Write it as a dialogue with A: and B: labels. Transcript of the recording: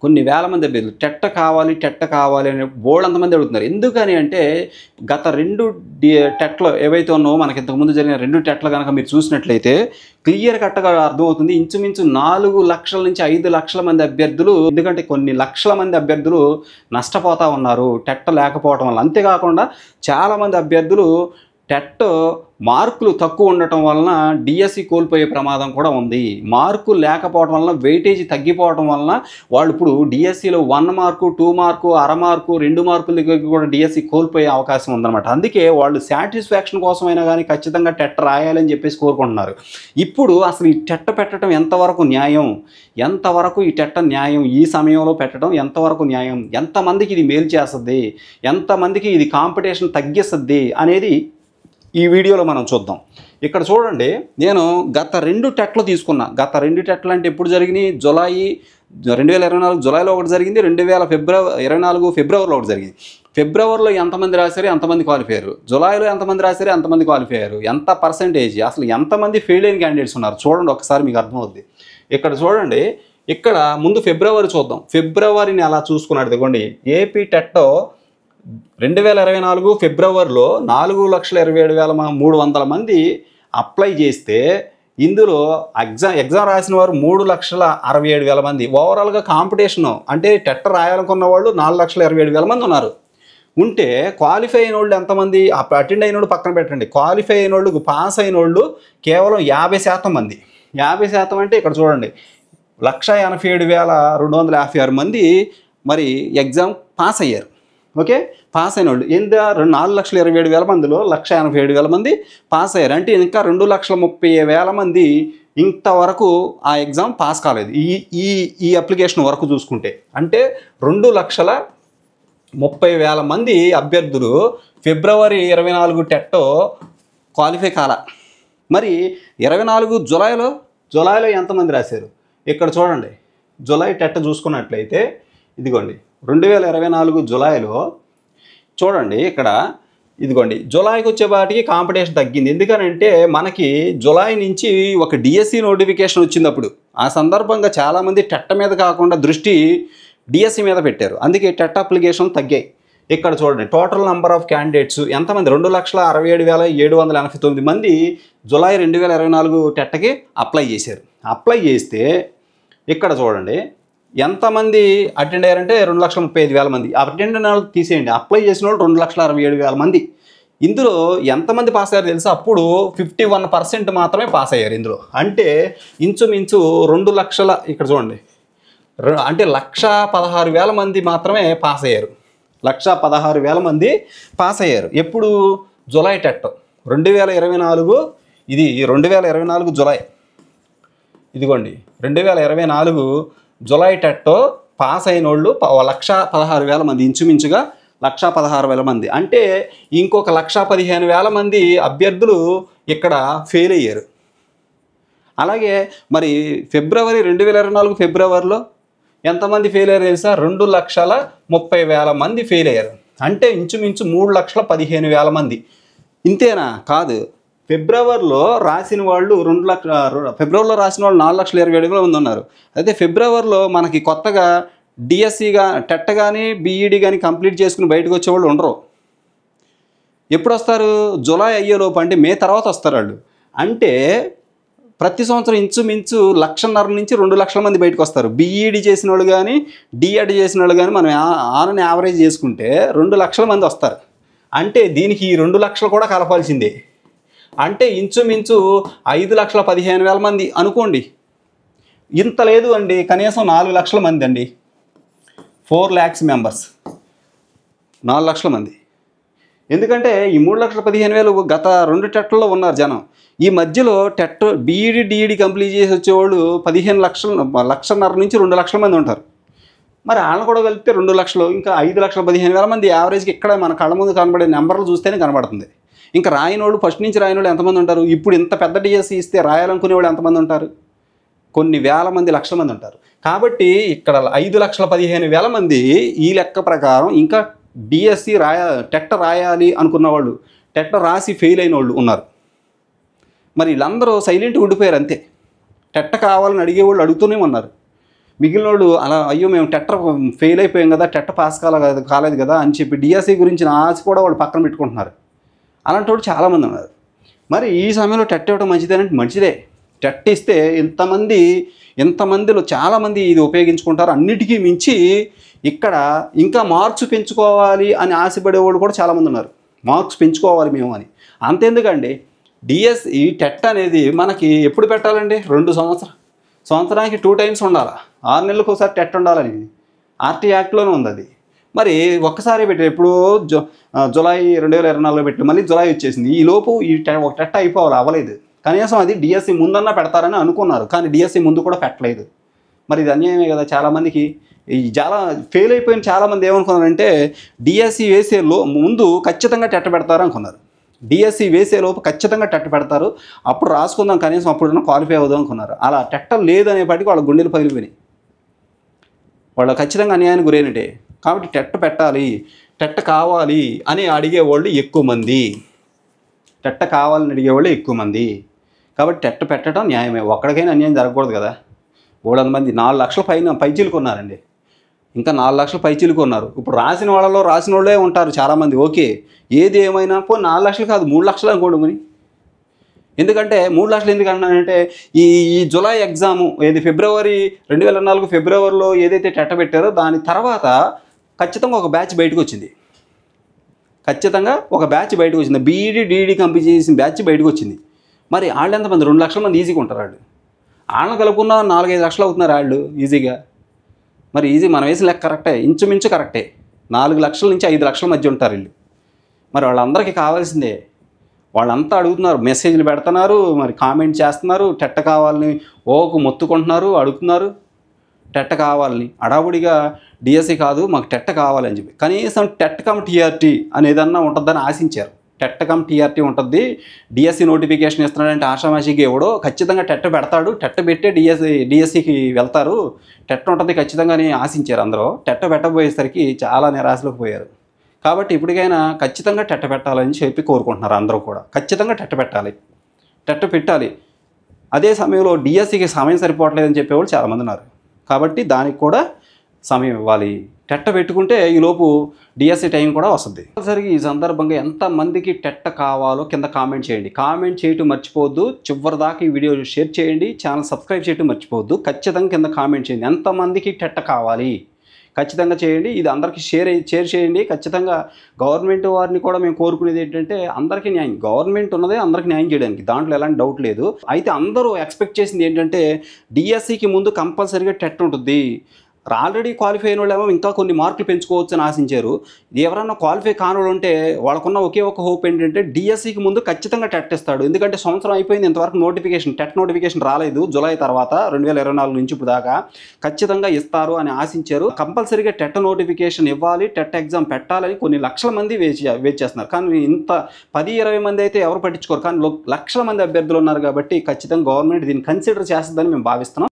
A: కొన్ని వేల మంది అభ్యర్థులు టెట్ కావాలి అని బోల్డంతమంది అడుగుతున్నారు. ఎందుకని అంటే గత 2 టెట్లు ఏవైతే ఉన్నావో మనకి ఇంతకుముందు జరిగిన 2 టెట్లు కనుక మీరు చూసినట్లయితే క్లియర్ కట్గా అర్థమవుతుంది. ఇంచుమించు 4 లక్షల నుంచి 5 లక్షల మంది అభ్యర్థులు, ఎందుకంటే కొన్ని లక్షల మంది అభ్యర్థులు నష్టపోతూ ఉన్నారు టెట్ లేకపోవడం వల్ల. అంతేకాకుండా చాలామంది అభ్యర్థులు టెట్ మార్కులు తక్కువ ఉండటం వలన డిఎస్సి కోల్పోయే ప్రమాదం కూడా ఉంది. మార్కులు లేకపోవడం వలన వెయిటేజ్ తగ్గిపోవడం వలన వాళ్ళు ఇప్పుడు డిఎస్సిలో 1 మార్కు 2 మార్కు అర మార్కు 2 మార్కుల దగ్గర కూడా డిఎస్సి కోల్పోయే అవకాశం ఉందన్నమాట. అందుకే వాళ్ళు సాటిస్ఫాక్షన్ కోసమైనా కానీ ఖచ్చితంగా టెట్ రాయాలని చెప్పేసి కోరుకుంటున్నారు. ఇప్పుడు అసలు ఈ టెట్ పెట్టడం ఎంతవరకు న్యాయం, ఎంతవరకు ఈ టెట్ న్యాయం, ఈ సమయంలో పెట్టడం ఎంతవరకు న్యాయం, ఎంతమందికి ఇది మేలు చేస్తుంది, ఎంతమందికి ఇది కాంపిటీషన్ తగ్గిస్తుంది అనేది ఈ వీడియోలో మనం చూద్దాం. ఇక్కడ చూడండి, నేను గత 2 టెట్లు తీసుకున్నా. గత 2 టెట్లు అంటే ఎప్పుడు జరిగినాయి? జూలై 2024 జూలైలో ఒకటి జరిగింది, 2024 ఫిబ్రవరిలో ఒకటి జరిగింది. ఫిబ్రవరిలో ఎంతమంది రాశారు, ఎంతమంది క్వాలిఫై అయ్యారు, జూలైలో ఎంతమంది రాశారు, ఎంతమంది క్వాలిఫై అయ్యారు, ఎంత పర్సెంటేజ్, అసలు ఎంతమంది ఫెయిల్ అయిన క్యాండిడేట్స్ ఉన్నారు చూడండి ఒకసారి, మీకు అర్థమవుద్ది. ఇక్కడ చూడండి, ఇక్కడ ముందు ఫిబ్రవరి చూద్దాం. ఫిబ్రవరిని అలా చూసుకున్నాడు దిగోండి. ఏపీ టెట్ 2024 ఫిబ్రవరిలో 4,27,300 మంది అప్లై చేస్తే ఇందులో ఎగ్జామ్ రాసిన వారు 3,67,000 మంది. ఓవరాల్గా కాంపిటీషను అంటే టెట్ రాయాలనుకున్న వాళ్ళు 4,27,000 మంది ఉన్నారు. ఉంటే క్వాలిఫై అయిన వాళ్ళు ఎంతమంది? అటెండ్ అయిన వాళ్ళు పక్కన పెట్టండి, క్వాలిఫై అయిన వాళ్ళు, పాస్ అయిన వాళ్ళు కేవలం 50% మంది. 50% అంటే ఇక్కడ చూడండి, 1,87,256 మంది మరి ఎగ్జామ్ పాస్ అయ్యారు. ఓకే, పాస్ అయిన వాళ్ళు ఎంత? 4,27,000 మందిలో 1,87,000 మంది పాస్ అయ్యారు. అంటే ఇంకా 2,30,000 మంది ఇంతవరకు ఆ ఎగ్జామ్ పాస్ కాలేదు. ఈ అప్లికేషన్ వరకు చూసుకుంటే అంటే 2,30,000 మంది అభ్యర్థులు ఫిబ్రవరి 24 టెట్ క్వాలిఫై కాల. మరి 24 జూలైలో ఎంతమంది రాశారు? ఇక్కడ చూడండి, జూలై టెట్ చూసుకున్నట్లయితే ఇదిగోండి 2024 జూలైలో చూడండి, ఇక్కడ ఇదిగోండి జూలైకి వచ్చేపాటికి కాంపిటీషన్ తగ్గింది. ఎందుకనంటే మనకి జూలై నుంచి ఒక డిఎస్సి నోటిఫికేషన్ వచ్చినప్పుడు ఆ సందర్భంగా చాలామంది టెట్ మీద కాకుండా దృష్టి డిఎస్సి మీద పెట్టారు. అందుకే టెట్ అప్లికేషన్ తగ్గాయి. ఇక్కడ చూడండి, టోటల్ నెంబర్ ఆఫ్ క్యాండిడేట్స్ ఎంతమంది? 2,67,789 మంది జూలై 2024 టెట్కి అప్లై చేశారు. అప్లై చేస్తే ఇక్కడ చూడండి ఎంతమంది అటెండ్ అయ్యారంటే 2,35,000 మంది. అటెండ్ అయిన వాళ్ళు తీసేయండి, అప్లై చేసిన వాళ్ళు 2,67,000 మంది. ఇందులో ఎంతమంది పాస్ అయ్యారు తెలుసా? అప్పుడు 51% మాత్రమే పాస్ అయ్యారు ఇందులో. అంటే ఇంచుమించు 2 లక్షల, ఇక్కడ చూడండి, అంటే 1,16,000 మంది మాత్రమే పాస్ అయ్యారు. 1,16,000 మంది పాస్ అయ్యారు. ఎప్పుడు? July TET 2024. ఇది 2024 జూలై. ఇదిగోండి 2024 జూలై టెట్ పాస్ అయిన వాళ్ళు 1,16,000 మంది, ఇంచుమించుగా 1,16,000 మంది. అంటే ఇంకొక 1,15,000 మంది అభ్యర్థులు ఇక్కడ ఫెయిల్ అయ్యారు. అలాగే మరి ఫిబ్రవరి 2024 ఫిబ్రవరిలో ఎంతమంది ఫెయిల్ అయ్యారు తెలుసా? 2,30,000 మంది ఫెయిల్ అయ్యారు. అంటే ఇంచుమించు 3,15,000 మంది. ఇంతేనా? కాదు, ఫిబ్రవరిలో రాసిన వాళ్ళు 4,27,000 మంది ఉన్నారు. అయితే ఫిబ్రవరిలో మనకి కొత్తగా డిఎస్సిగా టెట్ కానీ బీఈడి కానీ కంప్లీట్ చేసుకుని బయటకు వచ్చేవాళ్ళు ఉండరు. ఎప్పుడు వస్తారు? జూలై అయ్యేలోపు, అంటే మే తర్వాత వస్తారు వాళ్ళు. అంటే ప్రతి సంవత్సరం ఇంచుమించు 1,50,000 నుంచి 2 లక్షల మంది బయటకు వస్తారు. బీఈడి చేసిన వాళ్ళు కానీ డిఎడ్ చేసిన వాళ్ళు కానీ మనం ఆన్ యావరేజ్ చేసుకుంటే 2 లక్షల మంది వస్తారు. అంటే దీనికి 2 లక్షలు కూడా కలపాల్సిందే. అంటే ఇంచుమించు 5,15,000 మంది అనుకోండి. ఇంత లేదు అండి, కనీసం 4 లక్షల మంది అండి, 4 lakhs మెంబర్స్, 4 లక్షల మంది. ఎందుకంటే ఈ 3,15,000 గత 2 టెట్లలో ఉన్నారు జనం. ఈ మధ్యలో టెట్ బీఈడి డిఈడి కంప్లీట్ చేసి వచ్చేవాళ్ళు 1,500,000 నుంచి 2 లక్షల మంది ఉంటారు. మరి వాళ్ళని కూడా కలిపితే 2 లక్షలు, ఇంకా 5,15,000 మంది యావరేజ్కి ఇక్కడ మన కళ్ళ ముందు కనబడే నెంబర్లు చూస్తేనే కనబడుతుంది. ఇంకా రాయనోళ్ళు, ఫస్ట్ నుంచి రాయనోళ్ళు ఎంతమంది ఉంటారు? ఇప్పుడు ఇంత పెద్ద డిఎస్సి ఇస్తే రాయాలనుకునే వాళ్ళు ఎంతమంది ఉంటారు? కొన్ని వేల మంది, లక్షల మంది ఉంటారు. కాబట్టి ఇక్కడ 5,15,000 మంది ఈ లెక్క ప్రకారం ఇంకా డిఎస్సి టెట్ రాయాలి అనుకున్న వాళ్ళు, టెట్ రాసి ఫెయిల్ అయిన వాళ్ళు ఉన్నారు. మరి వీళ్ళందరూ సైలెంట్గా ఉండిపోయారు అంతే. టెట్ కావాలని అడిగేవాళ్ళు అడుగుతూనే ఉన్నారు. మిగిలినోళ్ళు అలా అయ్యో మేము టెట్ ఫెయిల్ అయిపోయాం కదా, టెట్ పాస్ కాలేదు కదా అని చెప్పి డిఎస్సి గురించిన ఆశ కూడా వాళ్ళు పక్కన పెట్టుకుంటున్నారు. అలాంటి వాళ్ళు చాలామంది ఉన్నారు. మరి ఈ సమయంలో టెట్ ఇవ్వడం మంచిదేనంటే మంచిదే. టెట్ ఇస్తే ఇంతమందిలో చాలామంది ఇది ఉపయోగించుకుంటారు. అన్నిటికీ మించి ఇక్కడ ఇంకా మార్క్స్ పెంచుకోవాలి అని ఆశపడేవాళ్ళు కూడా చాలామంది ఉన్నారు. మార్క్స్ పెంచుకోవాలి మేము అని. అంతెందుకండి, డిఎస్సి టెట్ అనేది మనకి ఎప్పుడు పెట్టాలండి? 2 సంవత్సరానికి 2 టైమ్స్ ఉండాలి. 6 నెలలకు ఒకసారి టెట్ ఉండాలని ఆర్టీ యాక్ట్లోనే ఉంది అది. మరి ఒక్కసారి పెట్టి ఎప్పుడు జులై 2024లో పెట్టి మళ్ళీ జులై వచ్చేసింది. ఈ లోపు ఒక టెట్ అయిపోవాలి, అవ్వలేదు. కనీసం అది డిఎస్సి ముందన్నా పెడతారని అనుకున్నారు, కానీ డిఎస్సి ముందు కూడా పెట్టలేదు. మరి ఇది అన్యాయమే కదా. చాలామందికి చాలా ఫెయిల్ అయిపోయిన చాలామంది ఏమనుకున్నారంటే డిఎస్సి ముందు ఖచ్చితంగా టెట్ పెడతారు అనుకున్నారు. డిఎస్సి వేసేలోపు ఖచ్చితంగా టెట్ పెడతారు, అప్పుడు రాసుకుందాం, కనీసం అప్పుడున్న క్వాలిఫై అవుదాం అనుకున్నారు. అలా టెట్ లేదనేపాటికి వాళ్ళ గుండెలు పగిలిపోయినాయి. వాళ్ళు ఖచ్చితంగా అన్యాయానికి గురైనట్టే. కాబట్టి టెట్ పెట్టాలి, టెట్ కావాలి అని అడిగేవాళ్ళు ఎక్కువ మంది. టెట్ కావాలని అడిగేవాళ్ళు ఎక్కువ మంది. కాబట్టి టెట్ పెట్టడం న్యాయమే. ఒక్కడికైనా అన్యాయం జరగకూడదు కదా. 300 మంది 4 లక్షల పైచీలకు ఉన్నారండి. ఇంకా 4 లక్షల పైచీలకు ఉన్నారు. ఇప్పుడు రాసిన వాళ్ళే ఉంటారు చాలామంది. ఓకే, ఏది ఏమైనా 4 లక్షలు కాదు 3 లక్షలు అనుకోండి మరి. ఎందుకంటే 3 లక్షలు ఎందుకు అన్నానంటే ఈ జులై ఎగ్జాము ఫిబ్రవరి 2024 ఫిబ్రవరిలో ఏదైతే టెట్ పెట్టారో దాని తర్వాత ఖచ్చితంగా ఒక బ్యాచ్ బయటకు వచ్చింది. బీఈడీ డీఈడీ కంప్లీట్ చేసిన బ్యాచ్ బయటకు వచ్చింది. మరి వాళ్ళు ఎంతమంది? 2 లక్షల మంది ఈజీగా ఉంటారు. వాళ్ళని కలుపుకున్న 4-5 లక్షలు అవుతున్నారు వాళ్ళు ఈజీగా. మరి మనం వేసిన లెక్క కరెక్టే, ఇంచుమించు కరెక్టే. 4 లక్షల నుంచి 5 లక్షల మధ్య ఉంటారు వీళ్ళు. మరి వాళ్ళందరికీ కావాల్సిందే. వాళ్ళంతా అడుగుతున్నారు, మెసేజ్లు పెడుతున్నారు, మరి కామెంట్ చేస్తున్నారు, టెట్ కావాలని మొత్తుకుంటున్నారు, అడుగుతున్నారు టెట్ కావాలని. అడావుడిగా డిఎస్సి కాదు మాకు టెట్ కావాలని చెప్పి కనీసం టెట్ కమ్ టీఆర్టీ అనేదన్నా ఉంటుందని ఆశించారు. టెట్ కమ్ టీఆర్టీ ఉంటుంది, డిఎస్సి నోటిఫికేషన్ ఇస్తున్నాడంటే ఆషామాషిగా ఎవడో ఖచ్చితంగా టెట్ పెడతాడు, టెట్ పెట్టే డిఎస్సికి వెళ్తారు, టెట్ ఉంటుంది ఖచ్చితంగా అని ఆశించారు అందరూ. టెట్ పెట్టబోయేసరికి చాలా నిరాశలోకి పోయారు. కాబట్టి ఇప్పటికైనా ఖచ్చితంగా టెట్ పెట్టాలని చెప్పి కోరుకుంటున్నారు అందరూ కూడా. ఖచ్చితంగా టెట్ పెట్టాలి. అదే సమయంలో డిఎస్సికి సమయం సరిపోవట్లేదని చెప్పేవాళ్ళు చాలామంది ఉన్నారు. కాబట్టి దానికి కూడా సమయం ఇవ్వాలి. టెట్ పెట్టుకుంటే ఈలోపు డిఎస్సి టైం కూడా వస్తుంది. సరిగ్గా ఈ సందర్భంగా ఎంతమందికి టెట్ కావాలో కింద కామెంట్ చేయండి. కామెంట్ చేయటం మర్చిపోవద్దు. చివరి దాకా ఈ వీడియో షేర్ చేయండి. ఛానల్ సబ్స్క్రైబ్ చేయటం మర్చిపోవద్దు. ఖచ్చితంగా కింద కామెంట్ చేయండి. ఎంతమందికి టెట్ కావాలి ఖచ్చితంగా చేయండి. ఇది అందరికీ షేర్ చేయండి. ఖచ్చితంగా గవర్నమెంట్ వారిని కూడా మేము కోరుకునేది ఏంటంటే అందరికీ న్యాయం. గవర్నమెంట్ ఉన్నదే అందరికీ న్యాయం చేయడానికి, దాంట్లో ఎలాంటి డౌట్ లేదు. అయితే అందరూ ఎక్స్పెక్ట్ చేసింది ఏంటంటే డిఎస్సికి ముందు కంపల్సరీగా టెట్ ఉంటుంది. ఆల్రెడీ క్వాలిఫై అయిన వాళ్ళు ఏమో ఇంకా కొన్ని మార్కులు పెంచుకోవచ్చు అని ఆశించారు. ఎవరన్నా క్వాలిఫై కాని వాళ్ళు ఉంటే వాళ్ళకున్న ఒకే ఒక హోప్ ఏంటంటే డిఎస్సికి ముందు ఖచ్చితంగా టెట్ ఇస్తాడు. ఎందుకంటే సంవత్సరం అయిపోయింది, ఇంతవరకు టెట్ నోటిఫికేషన్ రాలేదు. జులై తర్వాత 2024 నుంచి ఇప్పుడు దాకా ఖచ్చితంగా ఇస్తారు అని ఆశించారు. కంపల్సరీగా టెట్ నోటిఫికేషన్ ఇవ్వాలి, టెట్ ఎగ్జామ్ పెట్టాలని కొన్ని లక్షల మంది వెయిట్ చేస్తున్నారు. కానీ ఇంత 10-20 మంది అయితే ఎవరు పట్టించుకోరు. కానీ లక్షల మంది అభ్యర్థులు ఉన్నారు కాబట్టి ఖచ్చితంగా గవర్నమెంట్ దీన్ని కన్సిడర్ చేస్తుందని మేము భావిస్తున్నాం.